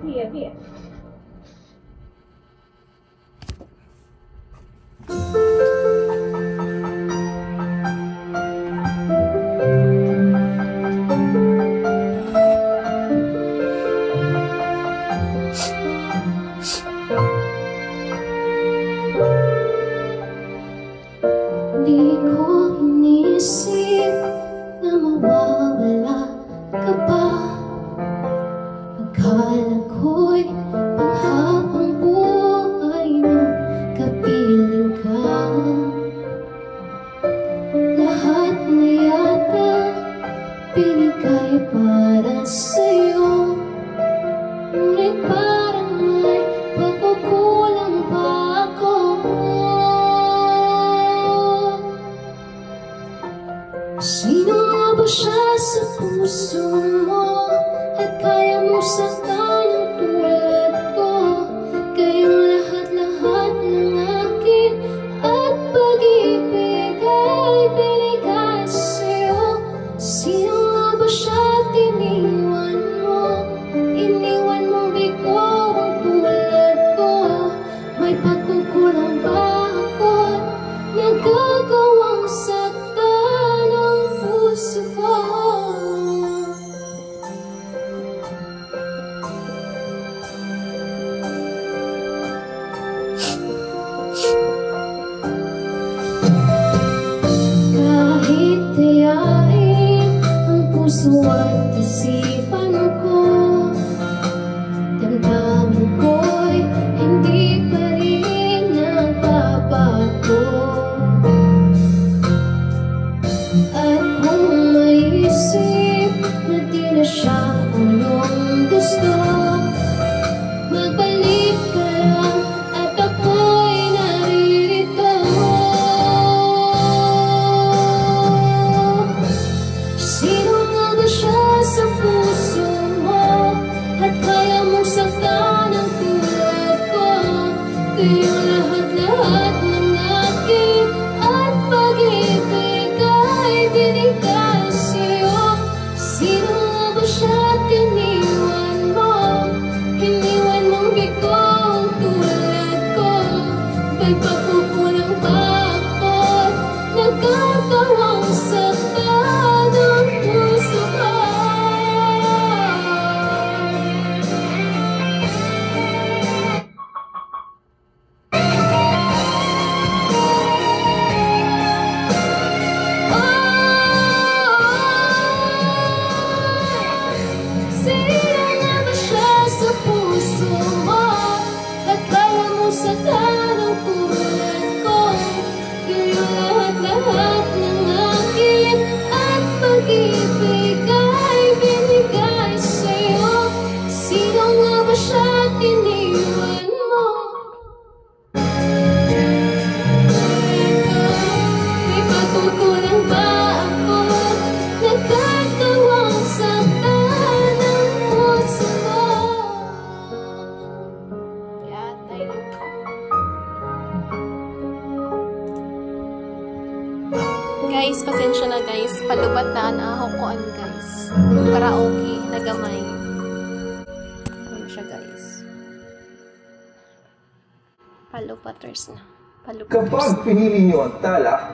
Via, via. Di ko inisip na mawawala ka pa. Akala ko'y panghabang buhay na kapiling ka. Lahat na yata binigay para sa'yo, ngunit parang may pagkukulang pa ako. Sino nga ba siya sa puso mo at kaya mo saktan ang tulad ko? Kayong lahat-lahat ng akin at pag-ibig ay binigay sa'yo. Sino nga ba siya at iniwan mo? Iniwan mong bigo ang tulad ko. May pagkukulang ba ako? Nagagawang saktan ang puso ko. Kahit dayain ang puso at isipan ko, damdamin ko'y hindi pa rin nababago. At kung maisip na di na siya ang iyong gusto, magbalik ka lang at ako'y naririto. Sino nga ba siya sa puso mo at kaya mong saktan ang tulad ko? Kayong lahat-lahat ng akin at pag-ibig ay binigay sa'yo. Sino nga ba siya at iniwan mo? Iniwan mong bigo ang tulad ko. May pagkukulang ba ako? Nagagawang saktan ang puso ko. Sino nga ba siya sa puso mo at kaya mo saktan ang tulad ko? Kayong lahat-lahat ng akin at pag-ibig ay binigay sa'yo. Sino nga ba siya at iniwan mo? May pagkukulang ba ako? Nagagawang saktan ang puso ko. Kaya tayo. Guys, pasensya na guys. Palubat na anahaw ko guys. Karaoke na gamay. Ano siya guys. Palupaters na. Palupaters. Kapag pinili niyo ang tala,